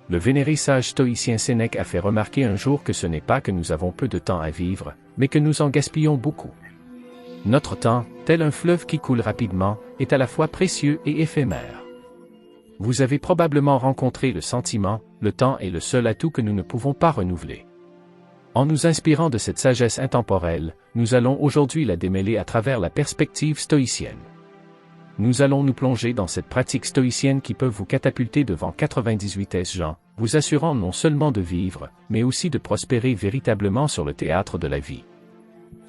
Le vénéré sage stoïcien Sénèque a fait remarquer un jour que ce n'est pas que nous avons peu de temps à vivre, mais que nous en gaspillons beaucoup. Notre temps, tel un fleuve qui coule rapidement, est à la fois précieux et éphémère. Vous avez probablement rencontré le sentiment, le temps est le seul atout que nous ne pouvons pas renouveler. En nous inspirant de cette sagesse intemporelle, nous allons aujourd'hui la démêler à travers la perspective stoïcienne. Nous allons nous plonger dans cette pratique stoïcienne qui peut vous catapulter devant 98 gens, vous assurant non seulement de vivre, mais aussi de prospérer véritablement sur le théâtre de la vie.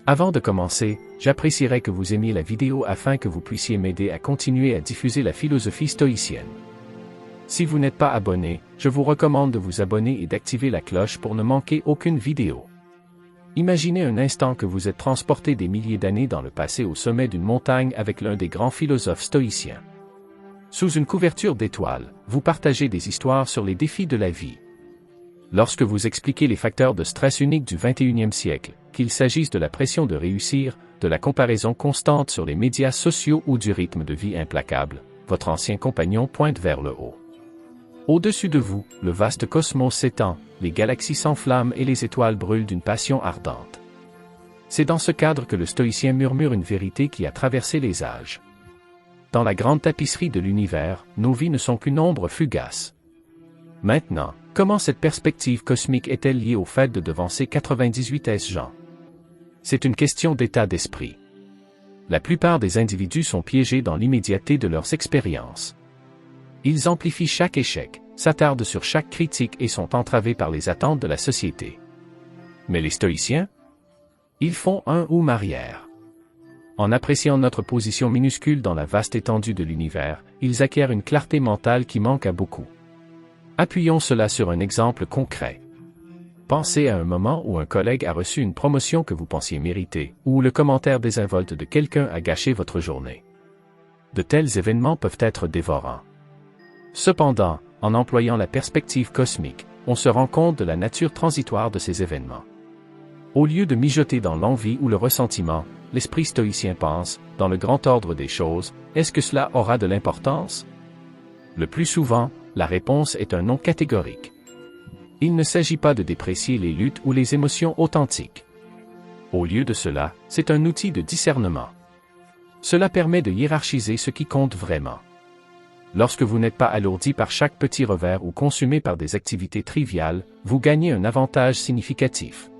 Avant de commencer, j'apprécierais que vous aimiez la vidéo afin que vous puissiez m'aider à continuer à diffuser la philosophie stoïcienne. Si vous n'êtes pas abonné, je vous recommande de vous abonner et d'activer la cloche pour ne manquer aucune vidéo. Imaginez un instant que vous êtes transporté des milliers d'années dans le passé au sommet d'une montagne avec l'un des grands philosophes stoïciens. Sous une couverture d'étoiles, vous partagez des histoires sur les défis de la vie. Lorsque vous expliquez les facteurs de stress uniques du XXIe siècle, qu'il s'agisse de la pression de réussir, de la comparaison constante sur les médias sociaux ou du rythme de vie implacable, votre ancien compagnon pointe vers le haut. Au-dessus de vous, le vaste cosmos s'étend, les galaxies s'enflamment et les étoiles brûlent d'une passion ardente. C'est dans ce cadre que le stoïcien murmure une vérité qui a traversé les âges. Dans la grande tapisserie de l'univers, nos vies ne sont qu'une ombre fugace. Maintenant, comment cette perspective cosmique est-elle liée au fait de devancer 98 gens? C'est une question d'état d'esprit. La plupart des individus sont piégés dans l'immédiateté de leurs expériences. Ils amplifient chaque échec, s'attardent sur chaque critique et sont entravés par les attentes de la société. Mais les stoïciens? Ils font un ou arrière. En appréciant notre position minuscule dans la vaste étendue de l'univers, ils acquièrent une clarté mentale qui manque à beaucoup. Appuyons cela sur un exemple concret. Pensez à un moment où un collègue a reçu une promotion que vous pensiez mériter, ou le commentaire désinvolte de quelqu'un a gâché votre journée. De tels événements peuvent être dévorants. Cependant, en employant la perspective cosmique, on se rend compte de la nature transitoire de ces événements. Au lieu de mijoter dans l'envie ou le ressentiment, l'esprit stoïcien pense, dans le grand ordre des choses, est-ce que cela aura de l'importance? Le plus souvent, la réponse est un non catégorique. Il ne s'agit pas de déprécier les luttes ou les émotions authentiques. Au lieu de cela, c'est un outil de discernement. Cela permet de hiérarchiser ce qui compte vraiment. Lorsque vous n'êtes pas alourdi par chaque petit revers ou consumé par des activités triviales, vous gagnez un avantage significatif.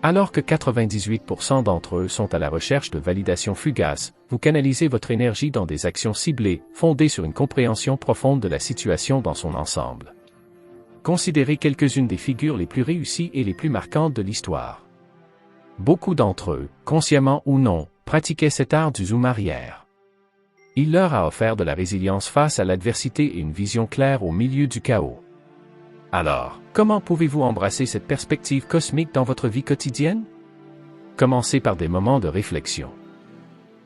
Alors que 98% d'entre eux sont à la recherche de validation fugace, vous canalisez votre énergie dans des actions ciblées, fondées sur une compréhension profonde de la situation dans son ensemble. Considérez quelques-unes des figures les plus réussies et les plus marquantes de l'histoire. Beaucoup d'entre eux, consciemment ou non, pratiquaient cet art du zoom arrière. Il leur a offert de la résilience face à l'adversité et une vision claire au milieu du chaos. Alors, comment pouvez-vous embrasser cette perspective cosmique dans votre vie quotidienne? Commencez par des moments de réflexion.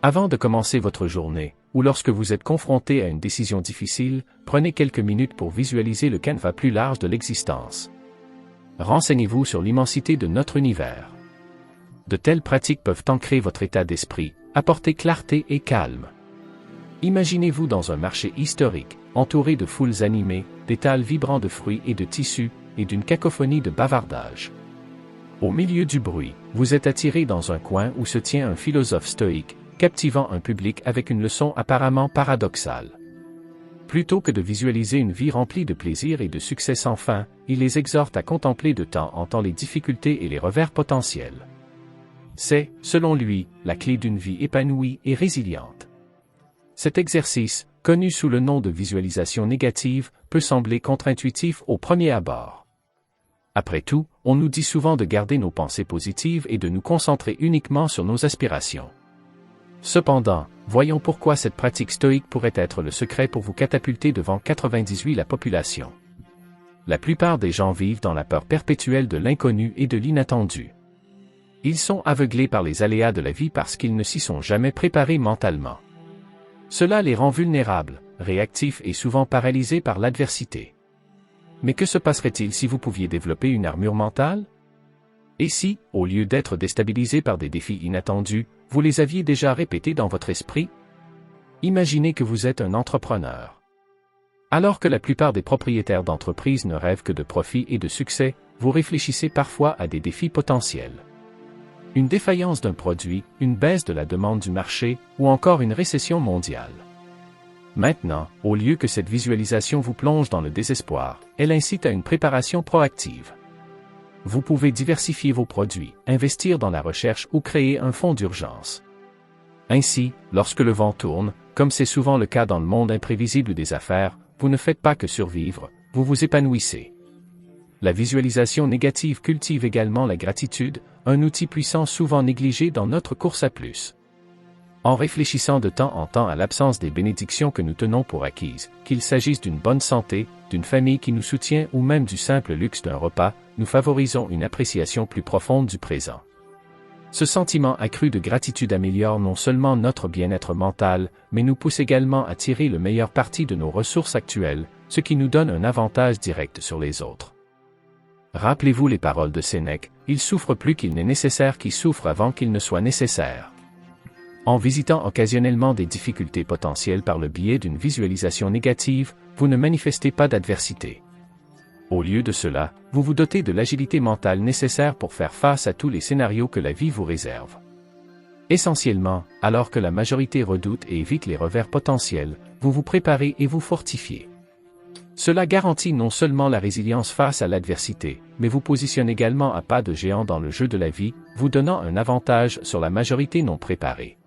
Avant de commencer votre journée, ou lorsque vous êtes confronté à une décision difficile, prenez quelques minutes pour visualiser le canevas plus large de l'existence. Renseignez-vous sur l'immensité de notre univers. De telles pratiques peuvent ancrer votre état d'esprit, apporter clarté et calme. Imaginez-vous dans un marché historique, entouré de foules animées, d'étals vibrants de fruits et de tissus, et d'une cacophonie de bavardages. Au milieu du bruit, vous êtes attiré dans un coin où se tient un philosophe stoïque, captivant un public avec une leçon apparemment paradoxale. Plutôt que de visualiser une vie remplie de plaisir et de succès sans fin, il les exhorte à contempler de temps en temps les difficultés et les revers potentiels. C'est, selon lui, la clé d'une vie épanouie et résiliente. Cet exercice, connu sous le nom de visualisation négative, peut sembler contre-intuitif au premier abord. Après tout, on nous dit souvent de garder nos pensées positives et de nous concentrer uniquement sur nos aspirations. Cependant, voyons pourquoi cette pratique stoïque pourrait être le secret pour vous catapulter devant 98 la population. La plupart des gens vivent dans la peur perpétuelle de l'inconnu et de l'inattendu. Ils sont aveuglés par les aléas de la vie parce qu'ils ne s'y sont jamais préparés mentalement. Cela les rend vulnérables, réactifs et souvent paralysés par l'adversité. Mais que se passerait-il si vous pouviez développer une armure mentale? Et si, au lieu d'être déstabilisé par des défis inattendus, vous les aviez déjà répétés dans votre esprit? Imaginez que vous êtes un entrepreneur. Alors que la plupart des propriétaires d'entreprises ne rêvent que de profit et de succès, vous réfléchissez parfois à des défis potentiels. Une défaillance d'un produit, une baisse de la demande du marché, ou encore une récession mondiale. Maintenant, au lieu que cette visualisation vous plonge dans le désespoir, elle incite à une préparation proactive. Vous pouvez diversifier vos produits, investir dans la recherche ou créer un fonds d'urgence. Ainsi, lorsque le vent tourne, comme c'est souvent le cas dans le monde imprévisible des affaires, vous ne faites pas que survivre, vous vous épanouissez. La visualisation négative cultive également la gratitude, un outil puissant souvent négligé dans notre course à plus. En réfléchissant de temps en temps à l'absence des bénédictions que nous tenons pour acquises, qu'il s'agisse d'une bonne santé, d'une famille qui nous soutient ou même du simple luxe d'un repas, nous favorisons une appréciation plus profonde du présent. Ce sentiment accru de gratitude améliore non seulement notre bien-être mental, mais nous pousse également à tirer le meilleur parti de nos ressources actuelles, ce qui nous donne un avantage direct sur les autres. Rappelez-vous les paroles de Sénèque, « Il souffre plus qu'il n'est nécessaire qu'il souffre avant qu'il ne soit nécessaire ». En visitant occasionnellement des difficultés potentielles par le biais d'une visualisation négative, vous ne manifestez pas d'adversité. Au lieu de cela, vous vous dotez de l'agilité mentale nécessaire pour faire face à tous les scénarios que la vie vous réserve. Essentiellement, alors que la majorité redoute et évite les revers potentiels, vous vous préparez et vous fortifiez. Cela garantit non seulement la résilience face à l'adversité, mais vous positionne également à pas de géant dans le jeu de la vie, vous donnant un avantage sur la majorité non préparée.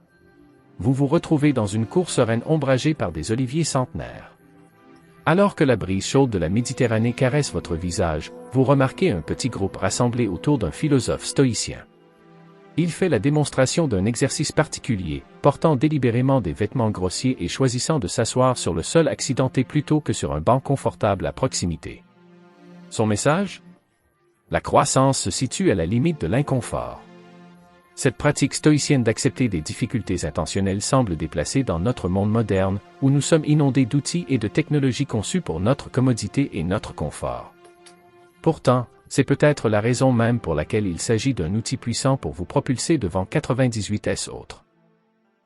Vous vous retrouvez dans une cour sereine ombragée par des oliviers centenaires. Alors que la brise chaude de la Méditerranée caresse votre visage, vous remarquez un petit groupe rassemblé autour d'un philosophe stoïcien. Il fait la démonstration d'un exercice particulier, portant délibérément des vêtements grossiers et choisissant de s'asseoir sur le sol accidenté plutôt que sur un banc confortable à proximité. Son message ? La croissance se situe à la limite de l'inconfort. Cette pratique stoïcienne d'accepter des difficultés intentionnelles semble déplacée dans notre monde moderne, où nous sommes inondés d'outils et de technologies conçues pour notre commodité et notre confort. Pourtant, c'est peut-être la raison même pour laquelle il s'agit d'un outil puissant pour vous propulser devant 98 autres.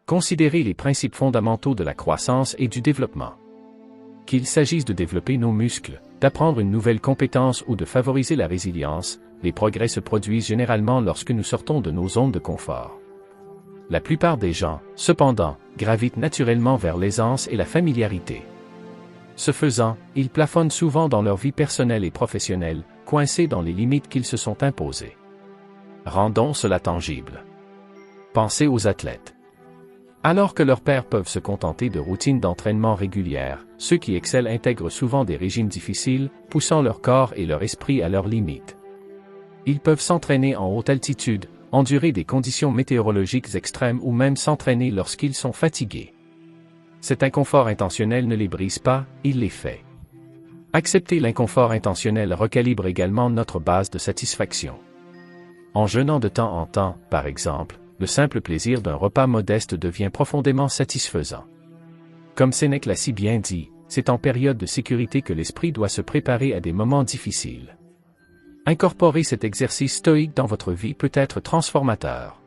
Considérez les principes fondamentaux de la croissance et du développement. Qu'il s'agisse de développer nos muscles, d'apprendre une nouvelle compétence ou de favoriser la résilience, les progrès se produisent généralement lorsque nous sortons de nos zones de confort. La plupart des gens, cependant, gravitent naturellement vers l'aisance et la familiarité. Ce faisant, ils plafonnent souvent dans leur vie personnelle et professionnelle, coincés dans les limites qu'ils se sont imposées. Rendons cela tangible. Pensez aux athlètes. Alors que leurs pairs peuvent se contenter de routines d'entraînement régulières, ceux qui excellent intègrent souvent des régimes difficiles, poussant leur corps et leur esprit à leurs limites. Ils peuvent s'entraîner en haute altitude, endurer des conditions météorologiques extrêmes ou même s'entraîner lorsqu'ils sont fatigués. Cet inconfort intentionnel ne les brise pas, il les fait. Accepter l'inconfort intentionnel recalibre également notre base de satisfaction. En jeûnant de temps en temps, par exemple, le simple plaisir d'un repas modeste devient profondément satisfaisant. Comme Sénèque l'a si bien dit, c'est en période de sécurité que l'esprit doit se préparer à des moments difficiles. Incorporer cet exercice stoïque dans votre vie peut être transformateur.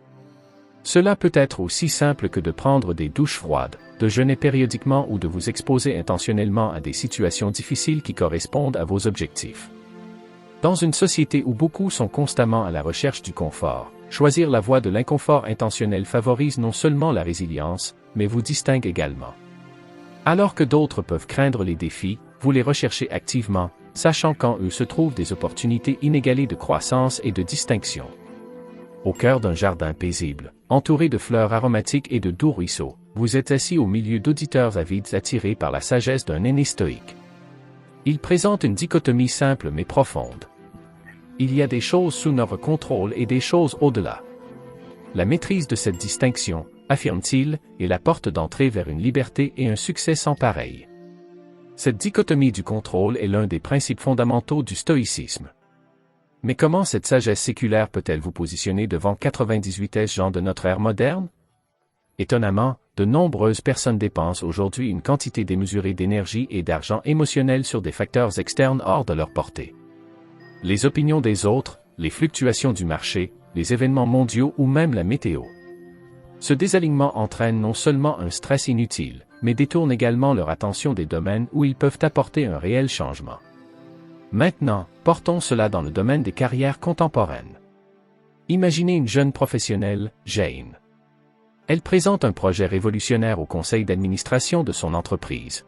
Cela peut être aussi simple que de prendre des douches froides, de jeûner périodiquement ou de vous exposer intentionnellement à des situations difficiles qui correspondent à vos objectifs. Dans une société où beaucoup sont constamment à la recherche du confort, choisir la voie de l'inconfort intentionnel favorise non seulement la résilience, mais vous distingue également. Alors que d'autres peuvent craindre les défis, vous les recherchez activement, sachant qu'en eux se trouvent des opportunités inégalées de croissance et de distinction. Au cœur d'un jardin paisible, entouré de fleurs aromatiques et de doux ruisseaux, vous êtes assis au milieu d'auditeurs avides attirés par la sagesse d'un aîné stoïque. Il présente une dichotomie simple mais profonde. Il y a des choses sous notre contrôle et des choses au-delà. La maîtrise de cette distinction, affirme-t-il, est la porte d'entrée vers une liberté et un succès sans pareil. Cette dichotomie du contrôle est l'un des principes fondamentaux du stoïcisme. Mais comment cette sagesse séculaire peut-elle vous positionner devant 98 gens de notre ère moderne? Étonnamment, de nombreuses personnes dépensent aujourd'hui une quantité démesurée d'énergie et d'argent émotionnel sur des facteurs externes hors de leur portée. Les opinions des autres, les fluctuations du marché, les événements mondiaux ou même la météo. Ce désalignement entraîne non seulement un stress inutile, mais détournent également leur attention des domaines où ils peuvent apporter un réel changement. Maintenant, portons cela dans le domaine des carrières contemporaines. Imaginez une jeune professionnelle, Jane. Elle présente un projet révolutionnaire au conseil d'administration de son entreprise.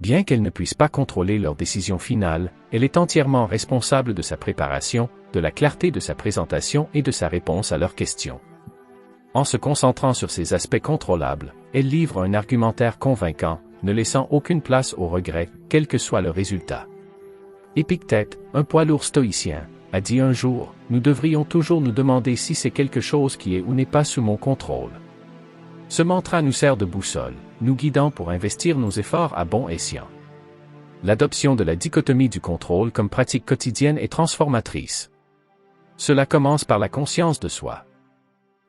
Bien qu'elle ne puisse pas contrôler leurs décisions finales, elle est entièrement responsable de sa préparation, de la clarté de sa présentation et de sa réponse à leurs questions. En se concentrant sur ces aspects contrôlables, elle livre un argumentaire convaincant, ne laissant aucune place au regret, quel que soit le résultat. Épictète, un poids lourd stoïcien, a dit un jour, « Nous devrions toujours nous demander si c'est quelque chose qui est ou n'est pas sous mon contrôle. » Ce mantra nous sert de boussole, nous guidant pour investir nos efforts à bon escient. L'adoption de la dichotomie du contrôle comme pratique quotidienne est transformatrice. Cela commence par la conscience de soi.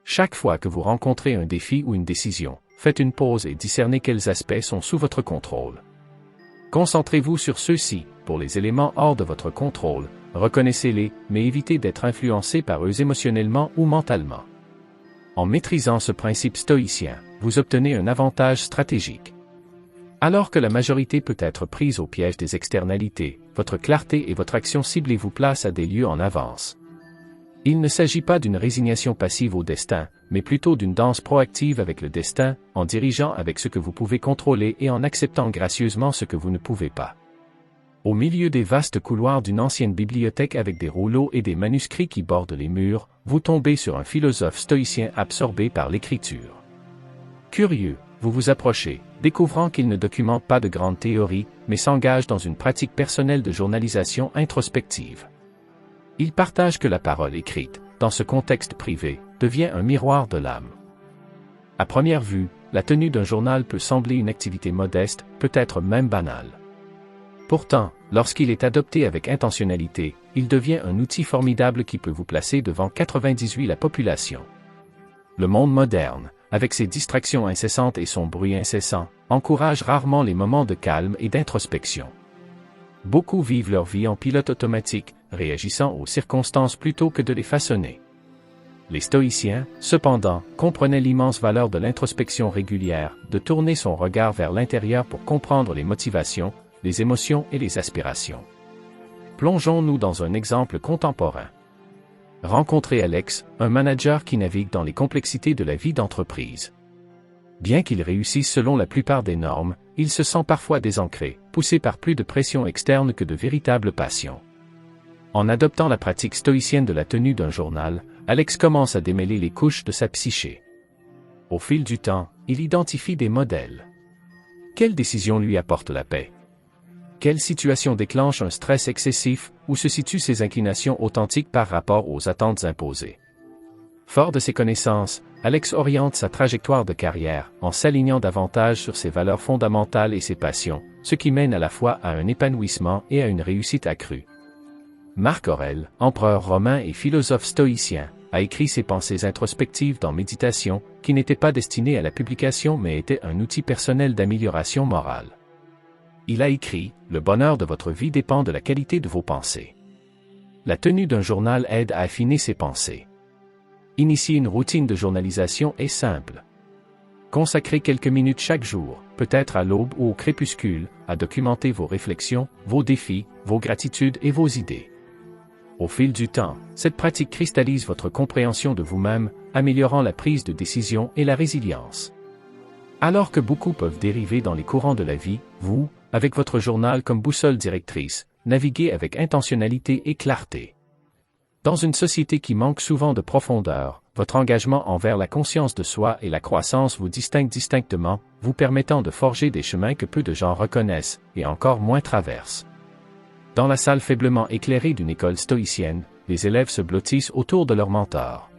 Chaque fois que vous rencontrez un défi ou une décision, faites une pause et discernez quels aspects sont sous votre contrôle. Concentrez-vous sur ceux-ci, pour les éléments hors de votre contrôle, reconnaissez-les, mais évitez d'être influencé par eux émotionnellement ou mentalement. En maîtrisant ce principe stoïcien, vous obtenez un avantage stratégique. Alors que la majorité peut être prise au piège des externalités, votre clarté et votre action ciblée vous placent à des lieux en avance. Il ne s'agit pas d'une résignation passive au destin, mais plutôt d'une danse proactive avec le destin, en dirigeant avec ce que vous pouvez contrôler et en acceptant gracieusement ce que vous ne pouvez pas. Au milieu des vastes couloirs d'une ancienne bibliothèque avec des rouleaux et des manuscrits qui bordent les murs, vous tombez sur un philosophe stoïcien absorbé par l'écriture. Curieux, vous vous approchez, découvrant qu'il ne documente pas de grandes théories, mais s'engage dans une pratique personnelle de journalisation introspective. Il partage que la parole écrite, dans ce contexte privé, devient un miroir de l'âme. À première vue, la tenue d'un journal peut sembler une activité modeste, peut-être même banale. Pourtant, lorsqu'il est adopté avec intentionnalité, il devient un outil formidable qui peut vous placer devant 98% la population. Le monde moderne, avec ses distractions incessantes et son bruit incessant, encourage rarement les moments de calme et d'introspection. Beaucoup vivent leur vie en pilote automatique, réagissant aux circonstances plutôt que de les façonner. Les stoïciens, cependant, comprenaient l'immense valeur de l'introspection régulière, de tourner son regard vers l'intérieur pour comprendre les motivations, les émotions et les aspirations. Plongeons-nous dans un exemple contemporain. Rencontrez Alex, un manager qui navigue dans les complexités de la vie d'entreprise. Bien qu'il réussisse selon la plupart des normes, il se sent parfois désancré, poussé par plus de pression externe que de véritable passion. En adoptant la pratique stoïcienne de la tenue d'un journal, Alex commence à démêler les couches de sa psyché. Au fil du temps, il identifie des modèles. Quelle décision lui apporte la paix? Quelle situation déclenche un stress excessif, où se situent ses inclinations authentiques par rapport aux attentes imposées? Fort de ses connaissances, Alex oriente sa trajectoire de carrière, en s'alignant davantage sur ses valeurs fondamentales et ses passions, ce qui mène à la fois à un épanouissement et à une réussite accrue. Marc Aurèle, empereur romain et philosophe stoïcien, a écrit ses pensées introspectives dans Méditation, qui n'était pas destiné à la publication mais était un outil personnel d'amélioration morale. Il a écrit « Le bonheur de votre vie dépend de la qualité de vos pensées ». La tenue d'un journal aide à affiner ses pensées. Initier une routine de journalisation est simple. Consacrez quelques minutes chaque jour, peut-être à l'aube ou au crépuscule, à documenter vos réflexions, vos défis, vos gratitudes et vos idées. Au fil du temps, cette pratique cristallise votre compréhension de vous-même, améliorant la prise de décision et la résilience. Alors que beaucoup peuvent dériver dans les courants de la vie, vous, avec votre journal comme boussole directrice, naviguez avec intentionnalité et clarté. Dans une société qui manque souvent de profondeur, votre engagement envers la conscience de soi et la croissance vous distinguent distinctement, vous permettant de forger des chemins que peu de gens reconnaissent, et encore moins traversent. Dans la salle faiblement éclairée d'une école stoïcienne, les élèves se blottissent autour de leur mentor.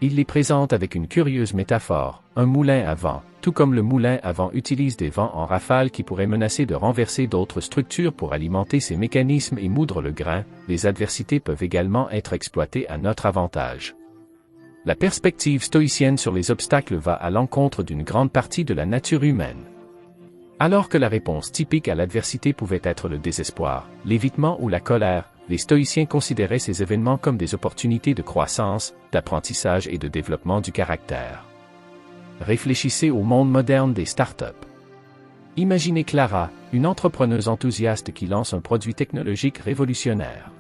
Il les présente avec une curieuse métaphore, un moulin à vent, tout comme le moulin à vent utilise des vents en rafale qui pourraient menacer de renverser d'autres structures pour alimenter ces mécanismes et moudre le grain, les adversités peuvent également être exploitées à notre avantage. La perspective stoïcienne sur les obstacles va à l'encontre d'une grande partie de la nature humaine. Alors que la réponse typique à l'adversité pouvait être le désespoir, l'évitement ou la colère, les stoïciens considéraient ces événements comme des opportunités de croissance, d'apprentissage et de développement du caractère. Réfléchissez au monde moderne des startups. Imaginez Clara, une entrepreneuse enthousiaste qui lance un produit technologique révolutionnaire.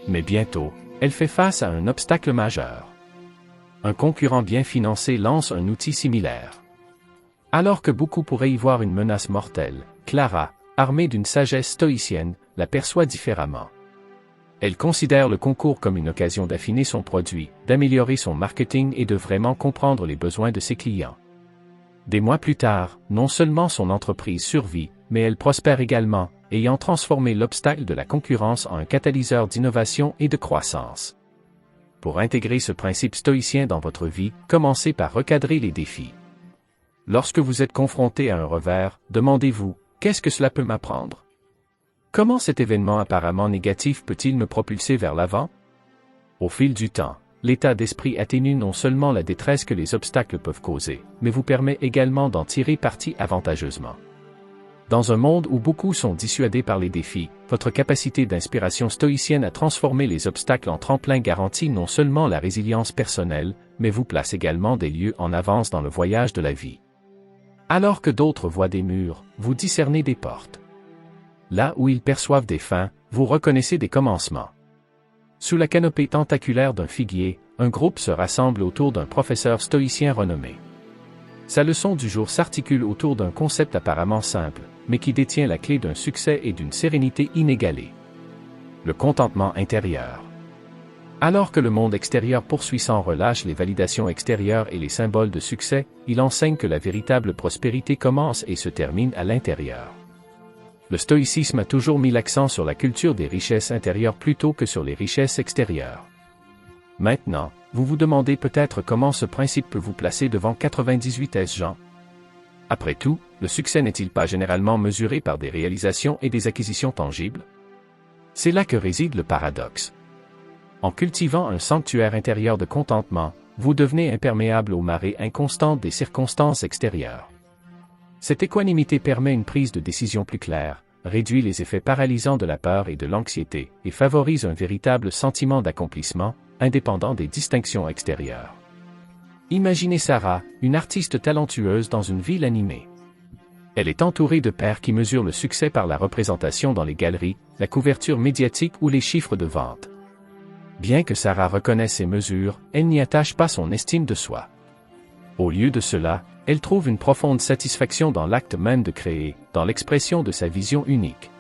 Mais bientôt, elle fait face à un obstacle majeur. Un concurrent bien financé lance un outil similaire. Alors que beaucoup pourraient y voir une menace mortelle, Clara, armée d'une sagesse stoïcienne, la perçoit différemment. Elle considère le concours comme une occasion d'affiner son produit, d'améliorer son marketing et de vraiment comprendre les besoins de ses clients. Des mois plus tard, non seulement son entreprise survit, mais elle prospère également, ayant transformé l'obstacle de la concurrence en un catalyseur d'innovation et de croissance. Pour intégrer ce principe stoïcien dans votre vie, commencez par recadrer les défis. Lorsque vous êtes confronté à un revers, demandez-vous, qu'est-ce que cela peut m'apprendre? Comment cet événement apparemment négatif peut-il me propulser vers l'avant? Au fil du temps, l'état d'esprit atténue non seulement la détresse que les obstacles peuvent causer, mais vous permet également d'en tirer parti avantageusement. Dans un monde où beaucoup sont dissuadés par les défis, votre capacité d'inspiration stoïcienne à transformer les obstacles en tremplin garantit non seulement la résilience personnelle, mais vous place également des lieux en avance dans le voyage de la vie. Alors que d'autres voient des murs, vous discernez des portes. Là où ils perçoivent des fins, vous reconnaissez des commencements. Sous la canopée tentaculaire d'un figuier, un groupe se rassemble autour d'un professeur stoïcien renommé. Sa leçon du jour s'articule autour d'un concept apparemment simple, mais qui détient la clé d'un succès et d'une sérénité inégalée. Le contentement intérieur. Alors que le monde extérieur poursuit sans relâche les validations extérieures et les symboles de succès, il enseigne que la véritable prospérité commence et se termine à l'intérieur. Le stoïcisme a toujours mis l'accent sur la culture des richesses intérieures plutôt que sur les richesses extérieures. Maintenant, vous vous demandez peut-être comment ce principe peut vous placer devant 98 gens. Après tout, le succès n'est-il pas généralement mesuré par des réalisations et des acquisitions tangibles? C'est là que réside le paradoxe. En cultivant un sanctuaire intérieur de contentement, vous devenez imperméable aux marées inconstantes des circonstances extérieures. Cette équanimité permet une prise de décision plus claire, réduit les effets paralysants de la peur et de l'anxiété, et favorise un véritable sentiment d'accomplissement, indépendant des distinctions extérieures. Imaginez Sarah, une artiste talentueuse dans une ville animée. Elle est entourée de pairs qui mesurent le succès par la représentation dans les galeries, la couverture médiatique ou les chiffres de vente. Bien que Sarah reconnaisse ces mesures, elle n'y attache pas son estime de soi. Au lieu de cela, elle trouve une profonde satisfaction dans l'acte même de créer, dans l'expression de sa vision unique.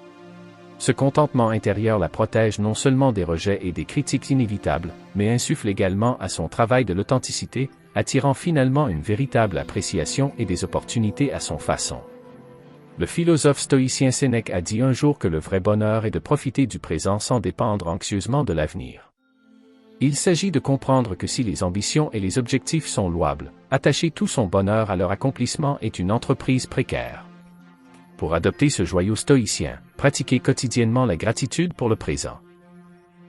Ce contentement intérieur la protège non seulement des rejets et des critiques inévitables, mais insuffle également à son travail de l'authenticité, attirant finalement une véritable appréciation et des opportunités à son façon. Le philosophe stoïcien Sénèque a dit un jour que le vrai bonheur est de profiter du présent sans dépendre anxieusement de l'avenir. Il s'agit de comprendre que si les ambitions et les objectifs sont louables, attacher tout son bonheur à leur accomplissement est une entreprise précaire. Pour adopter ce joyau stoïcien, pratiquez quotidiennement la gratitude pour le présent.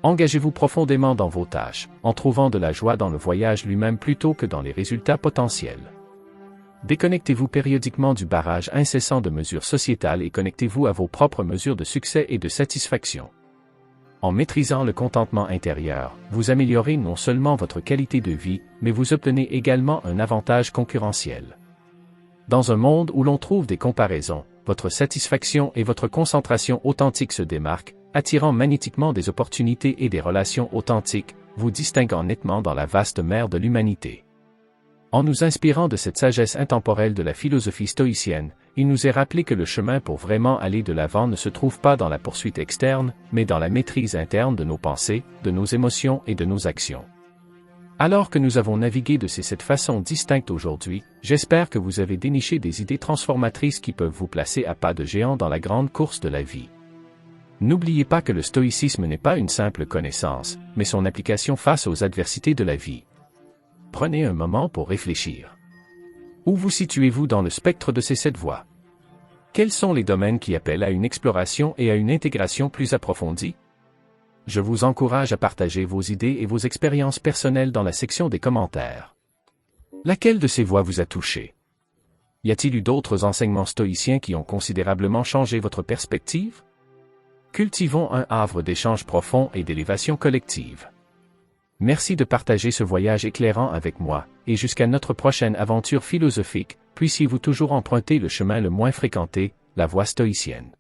Engagez-vous profondément dans vos tâches, en trouvant de la joie dans le voyage lui-même plutôt que dans les résultats potentiels. Déconnectez-vous périodiquement du barrage incessant de mesures sociétales et connectez-vous à vos propres mesures de succès et de satisfaction. En maîtrisant le contentement intérieur, vous améliorez non seulement votre qualité de vie, mais vous obtenez également un avantage concurrentiel. Dans un monde où l'on trouve des comparaisons, votre satisfaction et votre concentration authentique se démarquent, attirant magnétiquement des opportunités et des relations authentiques, vous distinguant nettement dans la vaste mer de l'humanité. En nous inspirant de cette sagesse intemporelle de la philosophie stoïcienne, il nous est rappelé que le chemin pour vraiment aller de l'avant ne se trouve pas dans la poursuite externe, mais dans la maîtrise interne de nos pensées, de nos émotions et de nos actions. Alors que nous avons navigué de ces 7 façons distinctes aujourd'hui, j'espère que vous avez déniché des idées transformatrices qui peuvent vous placer à pas de géant dans la grande course de la vie. N'oubliez pas que le stoïcisme n'est pas une simple connaissance, mais son application face aux adversités de la vie. Prenez un moment pour réfléchir. Où vous situez-vous dans le spectre de ces 7 voies? Quels sont les domaines qui appellent à une exploration et à une intégration plus approfondie? Je vous encourage à partager vos idées et vos expériences personnelles dans la section des commentaires. Laquelle de ces voies vous a touché? Y a-t-il eu d'autres enseignements stoïciens qui ont considérablement changé votre perspective? Cultivons un havre d'échange profond et d'élévation collective. Merci de partager ce voyage éclairant avec moi, et jusqu'à notre prochaine aventure philosophique, puissiez-vous toujours emprunter le chemin le moins fréquenté, la voie stoïcienne.